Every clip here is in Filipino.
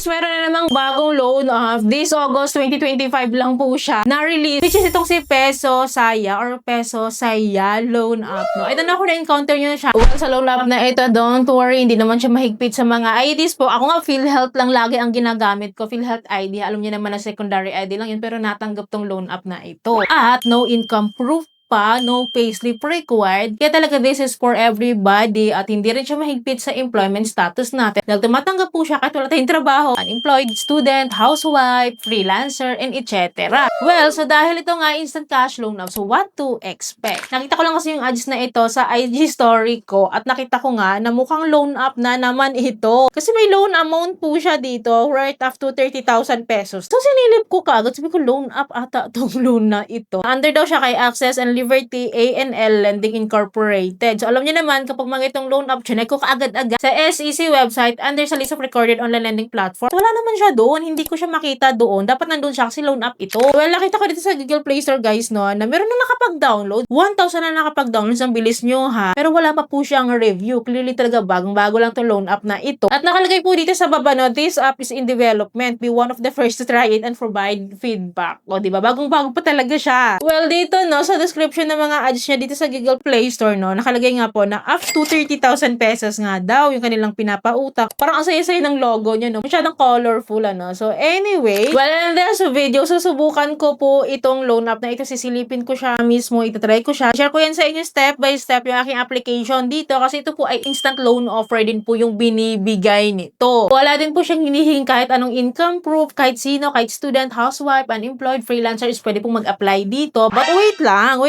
meron na namang bagong loan of this August 2025 lang po siya na-release, which is itong si Peso Saya or Peso Saya Loan App, no? I don't know kung na-encounter nyo na siya. Well, sa loan app na ito, don't worry, hindi naman siya mahigpit sa mga IDs po. Ako nga, PhilHealth lang lagi ang ginagamit ko. PhilHealth ID, alam niyo naman na secondary ID lang yun, pero natanggap tong loan app na ito. At no income proof pa, no payslip required. Kaya talaga this is for everybody at hindi rin siya mahigpit sa employment status natin. Dahil tumatanggap po siya kahit wala tayong trabaho, unemployed, student, housewife, freelancer, and etc. Well, so dahil ito nga instant cash loan app, so what to expect? Nakita ko lang kasi yung ads na ito sa IG story ko at nakita ko nga na mukhang loan app na naman ito. Kasi may loan amount po siya dito, right up to 30,000 pesos. So sinilip ko kaagad, sabi ko loan app ata itong loan na ito. Under daw siya kay Access and Liberty A&L Lending Incorporated. So, alam niyo naman, kapag mga itong loan app, chinek ko kaagad-agad sa SEC website under sa list of recorded online lending platform. So, wala naman siya doon. Hindi ko siya makita doon. Dapat nandun siya kasi loan app ito. Well, nakita ko dito sa Google Play Store, guys, no, na meron na nakapag-download. 1,000 na nakapag-download. Ang bilis nyo, ha? Pero wala pa po siyang review. Clearly talaga, bagong-bago lang itong loan app na ito. At nakalagay po dito sa baba, no, this app is in development. Be one of the first to try it and provide feedback. O, diba? Bagong-bago pa talaga siya. Well, dito, no, sa description ng mga ads niya dito sa Google Play Store, no, nakalagay nga po na up to 30,000 pesos nga daw yung kanilang pinapautang. Parang ang saya-saya ng logo niya, no. Masyadong colorful, ano. So, anyway, well, in this video, susubukan ko po itong loan app na ito. Sisilipin ko siya mismo, itatry ko siya. Share ko yan sa inyo step by step yung aking application dito kasi ito po ay instant loan offer din po yung binibigay nito. Wala din po siyang hinihingi kahit anong income proof, kahit sino, kahit student, housewife, unemployed, freelancer is pwede pong mag-apply dito. But wait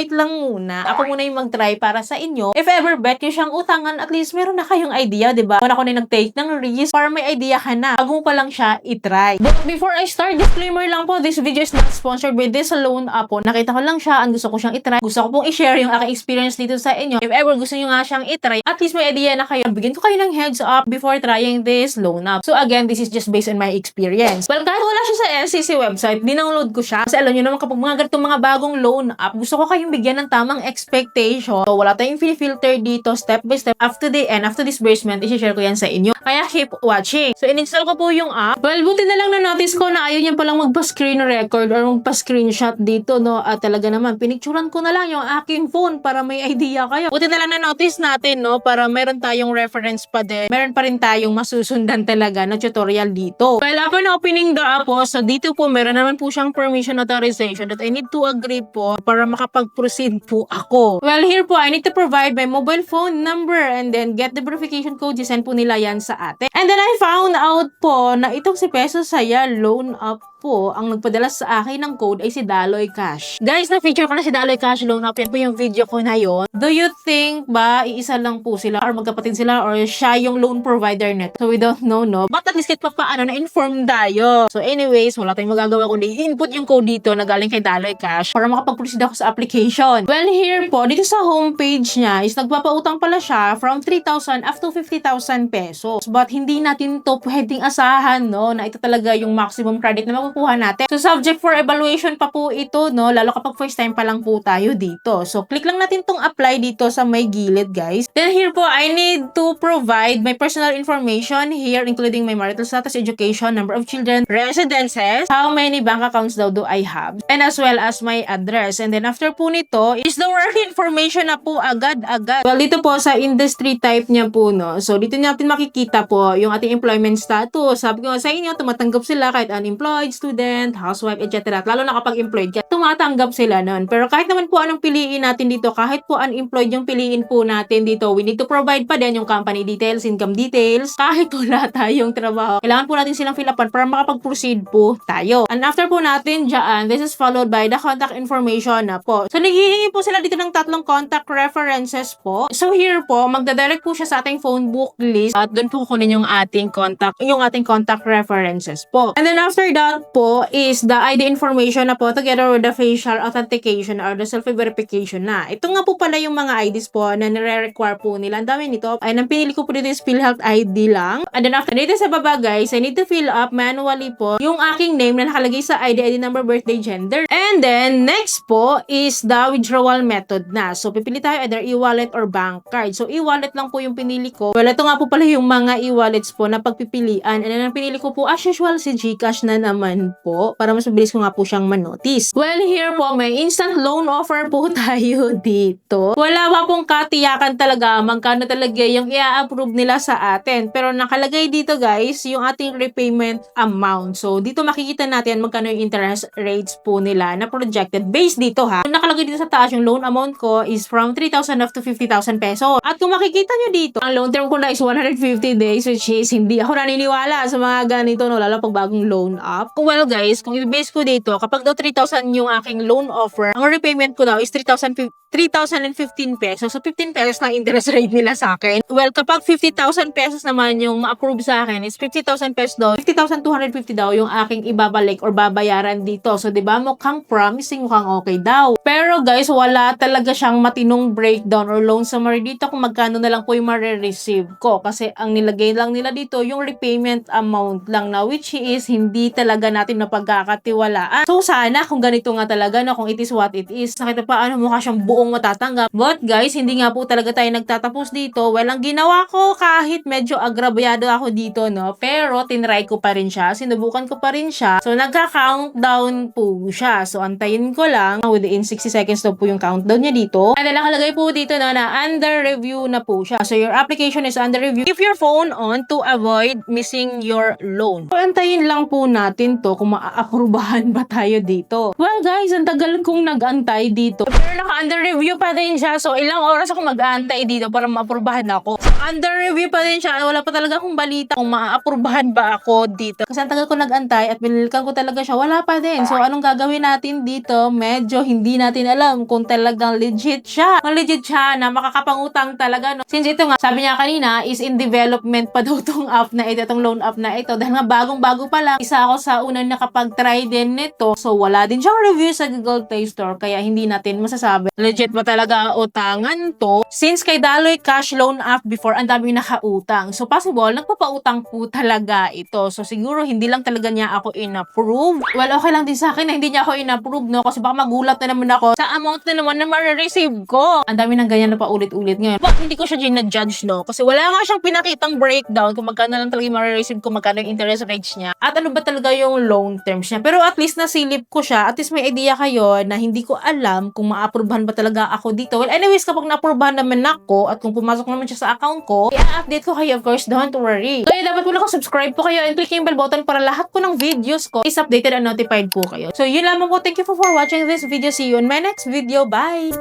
lang muna. Ako muna yung mag-try para sa inyo. If ever bet nyo siyang utangan, at least meron na kayong idea, diba? Kung ako na nag-take ng risk para may idea ka na. Bago pa lang siya itry. But before I start, disclaimer lang po, this video is not sponsored by this loan app po. Nakita ko lang siya, ang gusto ko siyang itry. Gusto ko pong i-share yung aking experience dito sa inyo. If ever gusto nyo nga siyang itry, at least may idea na kayo. Bigyan ko kayo ng heads up before trying this loan app. So again, this is just based on my experience. Well, kahit wala siya sa SEC website, dinownload ko siya. Kasi alam nyo naman kapag mga ganitong mga bagong loan app, gusto ko kayong bigyan ng tamang expectation. So, wala tayong filter dito, step by step. After the end, after disbursement, i-share ko yan sa inyo. Kaya keep watching. So, in-install ko po yung app. Well, buti na lang na-notice ko na ayaw niya palang magpa-screen record or magpa-screenshot dito, no? At talaga naman, pinicturan ko na lang yung aking phone para may idea kayo. Buti na lang na-notice natin, no? Para meron tayong reference pa din. Meron pa rin tayong masusundan talaga na tutorial dito. Well, upon opening the app po, so dito po, meron naman po siyang permission authorization that I need to agree po para makapag-proceed po ako. Well, here po, I need to provide my mobile phone number and then get the verification code. Send po nila yan sa atin. And then I found out po na itong si Peso Saya Loan App po, ang nagpadala sa akin ng code ay si Daloy Cash. Guys, na-feature ko na si Daloy Cash Loan App. Yan po yung video ko na yon. Do you think ba iisa lang po sila or magkapatid sila or siya yung loan provider net? So we don't know, no? But at least kahit pa paano na-inform tayo. So anyways, wala tayong magagawa kundi input yung code dito na galing kay Daloy Cash para makapag-proceed ako sa application. Well, here po, dito sa homepage niya is nagpapautang pala siya from 3,000 up to 50,000 pesos. But hindi natin to pwedeng asahan, no? Na ito talaga yung maximum credit na makukuha natin. So, subject for evaluation pa po ito, no? Lalo kapag first time pa lang po tayo dito. So, click lang natin tong apply dito sa may gilid, guys. Then here po, I need to provide my personal information here, including my marital status, education, number of children, residences, how many bank accounts daw do I have, and as well as my address. And then after po nito, is the work information na po agad-agad. Well, dito po sa industry type niya po, no? So, dito natin makikita po yung ating employment status. Sabi ko sa inyo, tumatanggap sila kahit unemployed, student, housewife, etc. Lalo na kapag employed ka, tumatanggap sila nun. Pero kahit naman po anong piliin natin dito, kahit po unemployed yung piliin po natin dito, we need to provide pa din yung company details, income details, kahit wala tayong trabaho. Kailangan po natin silang fill upan para makapag-proceed po tayo. And after po natin dyan, this is followed by the contact information na po. So, naghihingi po sila dito ng 3 contact references po. So, here po, magdadirect po siya sa ating phone book list at doon po kunin yung ating contact references po. And then after that po is the ID information na po together with the facial authentication or the self-verification na. Ito nga po pala yung mga IDs po na nire-require po nila. Ang dami nito. Ay, ang pinili ko po dito is PhilHealth ID lang. And then after dito sa baba guys, I need to fill up manually po yung aking name na nakalagay sa ID number, birthday, gender. And then next po is the withdrawal method na. So pipili tayo either e-wallet or bank card. So e-wallet lang po yung pinili ko. Well, ito nga po pala yung mga e-wallets po na pagpipilian. And then ang pinili ko po as usual si GCash na naman po para mas mabilis ko nga po siyang manotice. Well, here po may instant loan offer po tayo dito. Wala pa pong katiyakan talaga magkano talaga yung i-approve nila sa atin. Pero nakalagay dito guys yung ating repayment amount. So dito makikita natin magkano yung interest rates po nila na projected based dito ha. Nakalagay dito sa taas yung loan amount ko is from 3,000 up to 50,000 pesos. At kung makikita nyo dito, ang loan term ko na is 150 days which is hindi ako naniniwala sa mga ganito no, lalo pag bagong loan up. Well guys, kung i-base ko dito, kapag daw 3,000 yung aking loan offer, ang repayment ko daw is 3,015 pesos. So 15 pesos na interest rate nila sa akin. Well, kapag 50,000 pesos naman yung ma-approve sa akin is 50,000 pesos daw. 50,250 daw yung aking ibabalik or babayaran dito. So 'di ba mukhang promising, mukhang okay daw. Pero guys, wala talaga siyang matinong breakdown or loan summary dito kung magkano na lang po yung ma-receive ko. Kasi ang nilagay lang nila dito yung repayment amount lang na which is hindi talaga natin napagkakatiwalaan. So sana kung ganito nga talaga na kung it is what it is, nakita pa ano mukha siyang buong matatanggap. But guys, hindi nga po talaga tayo nagtatapos dito. Well, ang ginawa ko kahit medyo agrabyado ako dito no, pero tinry ko pa rin siya, sinubukan ko pa rin siya. So nagka-countdown po siya. So antayin ko lang within 60 seconds daw po yung countdown niya dito. And then nakalagay po dito na under review na po siya. So your application is under review. Keep your phone on to avoid missing your loan. So antayin lang po natin to kung maaaprubahan ba tayo dito. Well guys, ang tagal kong nag-antay dito. Pero naka-under review pa din siya. So ilang oras ako mag-aantay dito para maaprubahan ako. So under review pa din siya. Wala pa talaga akong balita kung maaaprubahan ba ako dito. Kasi ang tagal ko nag-antay at binilikan ko talaga siya. Wala pa din. So anong gagawin natin dito? Medyo hindi natin alam kung talagang legit siya. Kung legit siya na makakapangutang talaga. No? Since ito nga, sabi niya kanina is in development pa daw tong app na ito, itong loan app na ito. Dahil nga bagong-bago pa lang. Isa ako sa unang nakapag-try din nito. So wala din siyang review sa Google Play Store. Kaya hindi natin masasabi legit ba talaga utangan to. Since kay Daloy Cash Loan App before, ang dami nakautang. So possible, nagpapautang po talaga ito. So siguro hindi lang talaga niya ako in-approve. Well, okay lang din sa akin na hindi niya ako in-approve, no? Kasi baka magulat na naman ako sa amount na naman na ma-receive ko. Ang dami ng ganyan na paulit-ulit ngayon. But hindi ko siya na-judge, no? Kasi wala nga siyang pinakitang breakdown kung magkano lang talaga yung ma-receive ko, magkano yung interest rates niya. At ano ba talaga yung loan terms niya. Pero at least nasilip ko siya. At least may idea kayo na hindi ko alam kung ma-approvehan ba talaga ako dito. Well, anyways, kapag na-approvehan naman ako at kung pumasok naman siya sa account ko, i-update ko kayo, of course, don't worry. Kaya dapat muna kung subscribe po kayo and click yung bell button para lahat po ng videos ko is updated and notified po kayo. So, yun lamang po. Thank you for watching this video. See you in my next video. Bye!